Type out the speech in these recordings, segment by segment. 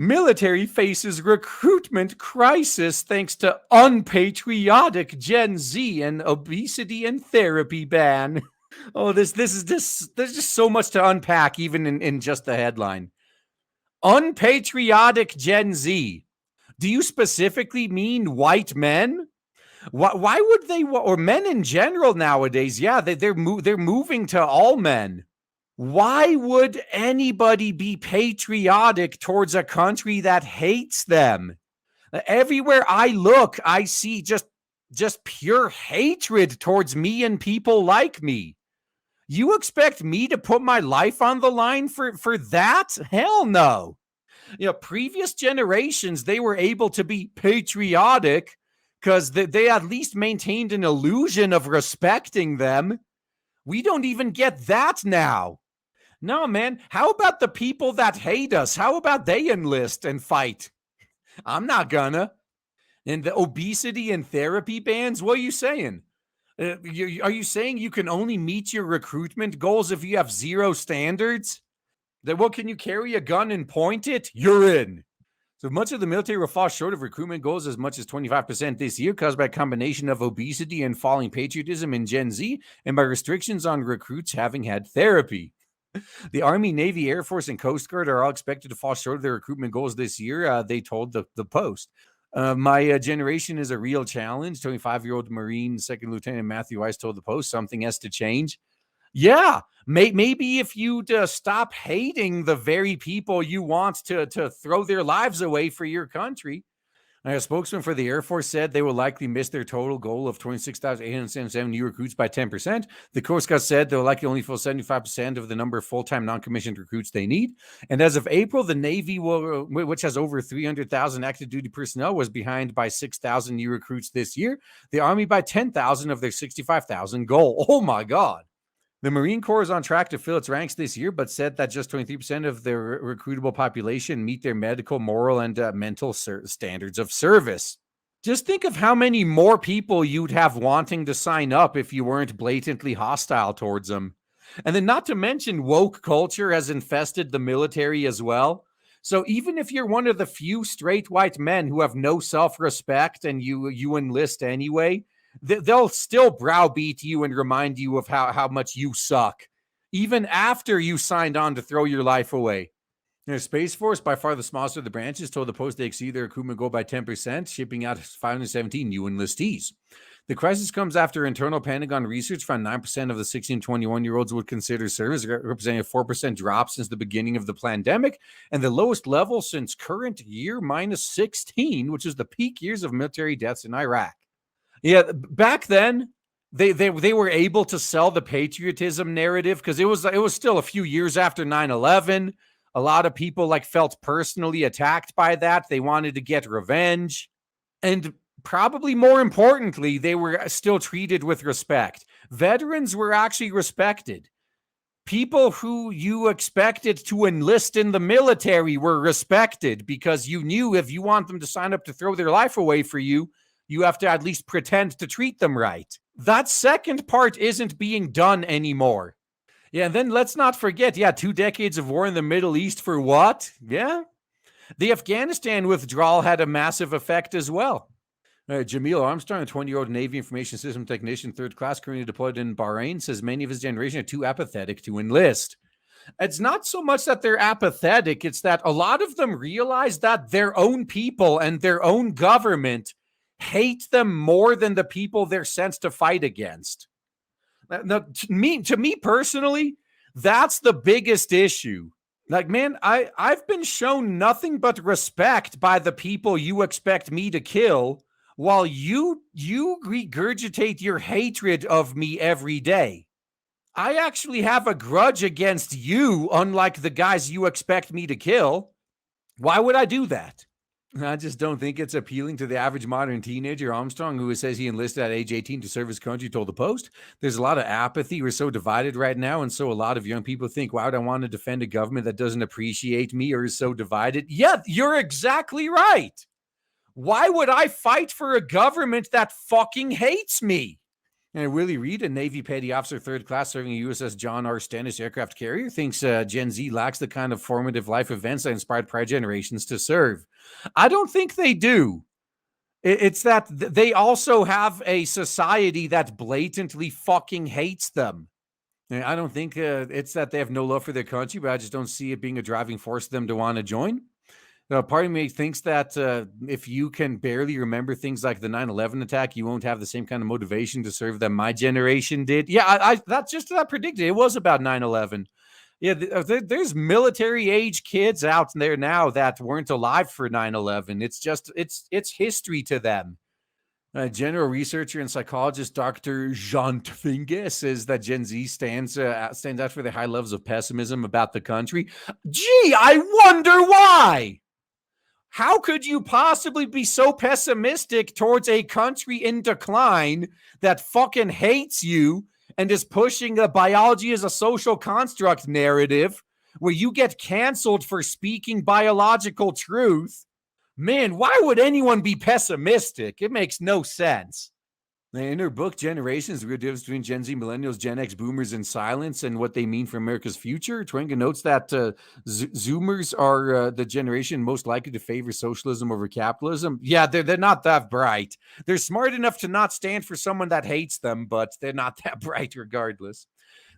Military faces recruitment crisis thanks to unpatriotic Gen Z and obesity and therapy ban. Oh, there's just so much to unpack, even in just the headline. Unpatriotic Gen Z. Do you specifically mean white men? Why would they, or men in general nowadays? Yeah, they're moving to all men. Why would anybody be patriotic towards a country that hates them? Everywhere I look, I see just pure hatred towards me and people like me. You expect me to put my life on the line for that? Hell no. Previous generations, they were able to be patriotic because they at least maintained an illusion of respecting them. We don't even get that now. No, man. How about the people that hate us? How about they enlist and fight? I'm not gonna. And the obesity and therapy bans, what are you saying? Are you saying you can only meet your recruitment goals if you have zero standards? Then can you carry a gun and point it? You're in. So much of the military will fall short of recruitment goals as much as 25% this year, caused by a combination of obesity and falling patriotism in Gen Z, and by restrictions on recruits having had therapy. The Army, Navy, Air Force, and Coast Guard are all expected to fall short of their recruitment goals this year, they told the Post. My generation is a real challenge. 25-year-old Marine Second Lieutenant Matthew Weiss told the Post something has to change. Yeah, maybe if you'd stop hating the very people you want to throw their lives away for your country. A spokesman for the Air Force said they will likely miss their total goal of 26,877 new recruits by 10%. The Coast Guard said they'll likely only fill 75% of the number of full-time non-commissioned recruits they need. And as of April, the Navy, which has over 300,000 active duty personnel, was behind by 6,000 new recruits this year. The Army by 10,000 of their 65,000 goal. Oh my God. The Marine Corps is on track to fill its ranks this year, but said that just 23% of their recruitable population meet their medical, moral, and mental standards of service. Just think of how many more people you'd have wanting to sign up if you weren't blatantly hostile towards them. And then not to mention woke culture has infested the military as well. So even if you're one of the few straight white men who have no self-respect and you enlist anyway, they'll still browbeat you and remind you of how much you suck, even after you signed on to throw your life away. Space Force, by far the smallest of the branches, told the Post they exceed their recruitment goal by 10%, shipping out 517 new enlistees. The crisis comes after internal Pentagon research found 9% of the 16 to 21-year-olds would consider service, representing a 4% drop since the beginning of the pandemic, and the lowest level since current year minus 16, which is the peak years of military deaths in Iraq. Yeah, back then, they were able to sell the patriotism narrative because it was still a few years after 9/11. A lot of people felt personally attacked by that. They wanted to get revenge. And probably more importantly, they were still treated with respect. Veterans were actually respected. People who you expected to enlist in the military were respected because you knew if you want them to sign up to throw their life away for you, you have to at least pretend to treat them right. That second part isn't being done anymore. Yeah, and then let's not forget, 2 decades of war in the Middle East for what? Yeah. The Afghanistan withdrawal had a massive effect as well. Jamil Armstrong, a 20-year-old Navy Information System Technician, 3rd class, currently deployed in Bahrain, says many of his generation are too apathetic to enlist. It's not so much that they're apathetic, it's that a lot of them realize that their own people and their own government hate them more than the people they're sent to fight against. Now, to me personally, that's the biggest issue. Man, I've been shown nothing but respect by the people you expect me to kill, while you regurgitate your hatred of me every day. I actually have a grudge against you, unlike the guys you expect me to kill. Why would I do that? I just don't think it's appealing to the average modern teenager. Armstrong, who says he enlisted at age 18 to serve his country, told the Post, there's a lot of apathy. We're so divided right now, and so a lot of young people think, why would I want to defend a government that doesn't appreciate me or is so divided? Yeah, you're exactly right. Why would I fight for a government that fucking hates me? And Willie Reed, a Navy petty officer, third class, serving a USS John R. Stennis aircraft carrier, thinks Gen Z lacks the kind of formative life events that inspired prior generations to serve. I don't think they do. It's that they also have a society that blatantly fucking hates them. And I don't think it's that they have no love for their country, but I just don't see it being a driving force for them to want to join. Now, part of me thinks that if you can barely remember things like the 9/11 attack, you won't have the same kind of motivation to serve that my generation did. Yeah, that's just what I predicted. It was about 9/11. Yeah, there's military age kids out there now that weren't alive for 9/11. It's just it's history to them. General researcher and psychologist Dr. Jean Tvinge says that Gen Z stands out for the high levels of pessimism about the country. Gee, I wonder why. How could you possibly be so pessimistic towards a country in decline that fucking hates you and is pushing the biology as a social construct narrative where you get canceled for speaking biological truth? Man, why would anyone be pessimistic? It makes no sense. In her book, Generations, the difference between Gen Z, Millennials, Gen X, Boomers, and Silence, and what they mean for America's future, Twinga notes that Zoomers are the generation most likely to favor socialism over capitalism. Yeah, they're not that bright. They're smart enough to not stand for someone that hates them, but they're not that bright regardless.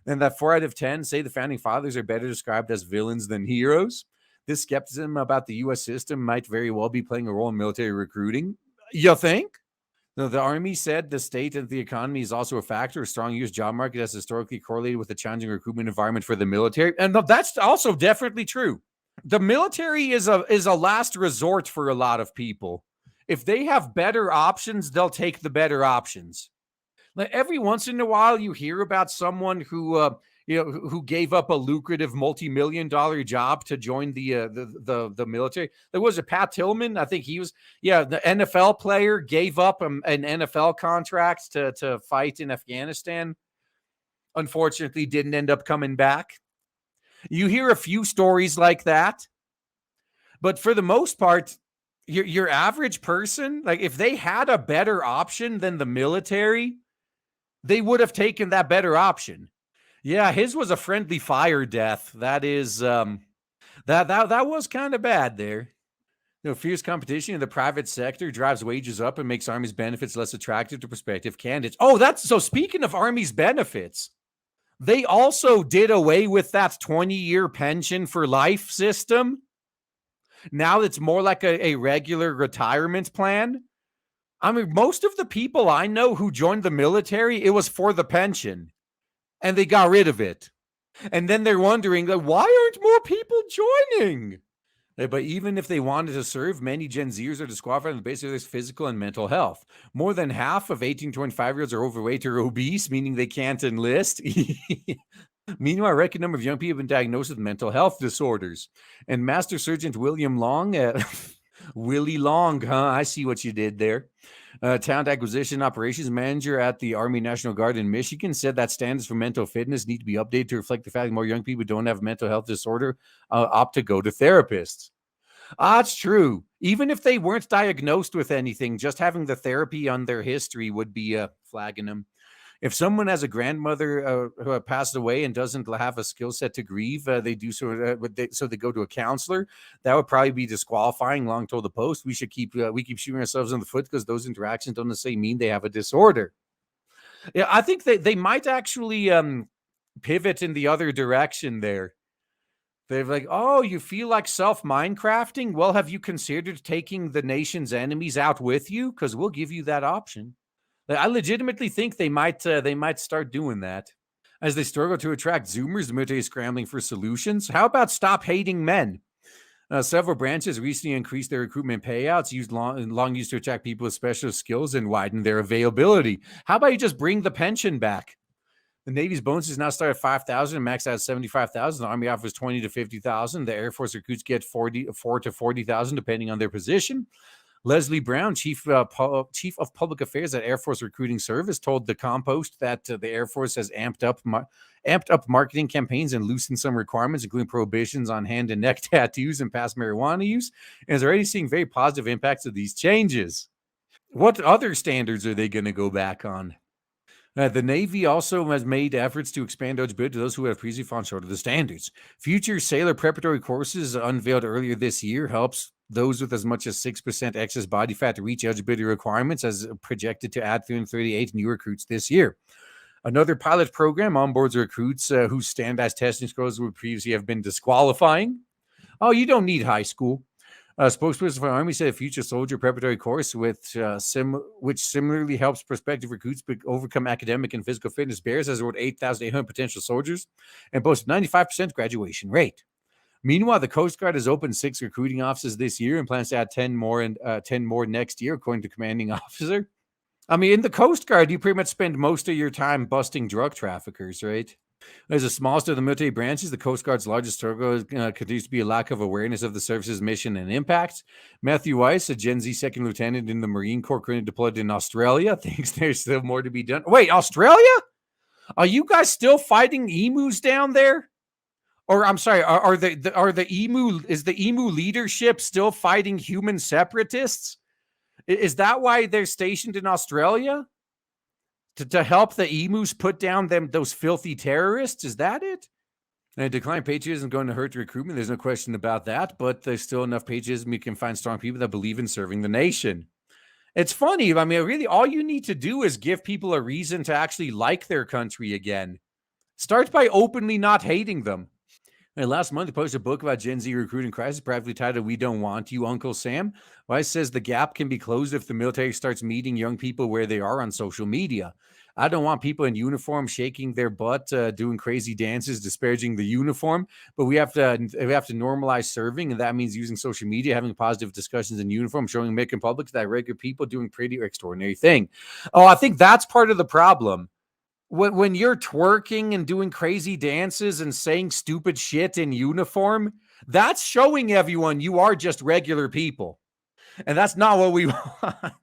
And that 4 out of 10 say the founding fathers are better described as villains than heroes. This skepticism about the U.S. system might very well be playing a role in military recruiting. You think? No, the Army said the state of the economy is also a factor. A strong U.S. job market has historically correlated with a challenging recruitment environment for the military. And that's also definitely true. The military is a last resort for a lot of people. If they have better options, they'll take the better options. Like every once in a while, you hear about someone who gave up a lucrative multi-million-dollar job to join the military. There was a Pat Tillman. I think he was, the NFL player gave up an NFL contract to fight in Afghanistan. Unfortunately, didn't end up coming back. You hear a few stories like that, but for the most part, your average person, like if they had a better option than the military, they would have taken that better option. Yeah, his was a friendly fire death. That is that was kind of bad there. Fierce competition in the private sector drives wages up and makes Army's benefits less attractive to prospective candidates. Oh, that's so speaking of Army's benefits, they also did away with that 20-year pension for life system. Now it's more like a regular retirement plan. I mean, most of the people I know who joined the military, it was for the pension. And they got rid of it. And then they're wondering, why aren't more people joining? But even if they wanted to serve, many Gen Zers are disqualified on the basis of their physical and mental health. More than half of 18 to 25-year-olds are overweight or obese, meaning they can't enlist. Meanwhile, a record number of young people have been diagnosed with mental health disorders. And Master Sergeant William Long, Willie Long, I see what you did there. Talent Acquisition Operations Manager at the Army National Guard in Michigan, said that standards for mental fitness need to be updated to reflect the fact that more young people who don't have mental health disorder opt to go to therapists. It's true. Even if they weren't diagnosed with anything, just having the therapy on their history would be flagging them. If someone has a grandmother who passed away and doesn't have a skill set to grieve, they do so. So they go to a counselor. That would probably be disqualifying. Long told the Post, we keep shooting ourselves in the foot because those interactions don't necessarily mean they have a disorder. Yeah, I think they might actually pivot in the other direction there. They're like, oh, you feel like self-Minecrafting? Well, have you considered taking the nation's enemies out with you? Because we'll give you that option. I legitimately think they might start doing that. As they struggle to attract Zoomers, the military is scrambling for solutions. How about stop hating men? Several branches recently increased their recruitment payouts, long used to attract people with special skills and widen their availability. How about you just bring the pension back? The Navy's bonuses now start at $5,000 and max out at $75,000. The Army offers $20,000 to $50,000. The Air Force recruits get $4,000 to $40,000 depending on their position. Leslie Brown, chief of public affairs at Air Force Recruiting Service, told the Compost that the Air Force has amped up marketing campaigns and loosened some requirements, including prohibitions on hand and neck tattoos and past marijuana use, and is already seeing very positive impacts of these changes. What other standards are they going to go back on? The Navy also has made efforts to expand eligibility to those who have previously fallen short of the standards. Future sailor preparatory courses unveiled earlier this year helps those with as much as 6% excess body fat to reach eligibility requirements, as projected to add 338 new recruits this year. Another pilot program onboards recruits whose standardized testing scores would previously have been disqualifying. Oh, you don't need high school. A spokesperson for the Army said a future soldier preparatory course which similarly helps prospective recruits overcome academic and physical fitness barriers has enrolled 8,800 potential soldiers and boasts 95% graduation rate. Meanwhile, the Coast Guard has opened 6 recruiting offices this year and plans to add 10 more next year, according to commanding officer. I mean, in the Coast Guard, you pretty much spend most of your time busting drug traffickers, right? As the smallest of the military branches, the Coast Guard's largest struggle continues to be a lack of awareness of the service's mission and impact. Matthew Weiss, a Gen Z second lieutenant in the Marine Corps currently deployed in Australia, thinks there's still more to be done. Wait, Australia? Are you guys still fighting emus down there? Or I'm sorry, are the emu leadership still fighting human separatists? Is that why they're stationed in Australia? To help the emus put down those filthy terrorists? Is that it? And decline patriotism is going to hurt the recruitment. There's no question about that. But there's still enough patriotism. You can find strong people that believe in serving the nation. It's funny. I mean, really, all you need to do is give people a reason to actually like their country again. Start by openly not hating them. And last month, he posted a book about Gen Z recruiting crisis, privately titled "We Don't Want You, Uncle Sam." Weiss says the gap can be closed if the military starts meeting young people where they are on social media. I don't want people in uniform shaking their butt, doing crazy dances, disparaging the uniform. But we have to normalize serving, and that means using social media, having positive discussions in uniform, showing American public that regular people doing pretty extraordinary thing. Oh, I think that's part of the problem. When you're twerking and doing crazy dances and saying stupid shit in uniform, that's showing everyone you are just regular people. And that's not what we want.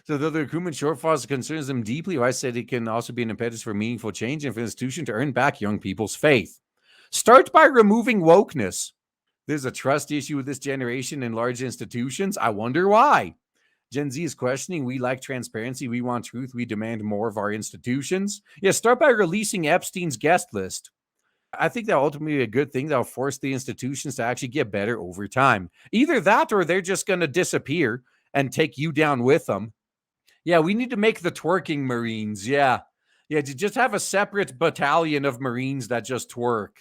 So though the recruitment shortfalls concerns them deeply, I said it can also be an impetus for meaningful change and for the institution to earn back young people's faith. Start by removing wokeness. There's a trust issue with this generation in large institutions. I wonder why. Gen Z is questioning. We like transparency. We want truth. We demand more of our institutions. Yeah, start by releasing Epstein's guest list. I think that'll ultimately be a good thing. That'll force the institutions to actually get better over time. Either that or they're just going to disappear and take you down with them. Yeah, we need to make the twerking Marines. Yeah. Yeah, to just have a separate battalion of Marines that just twerk.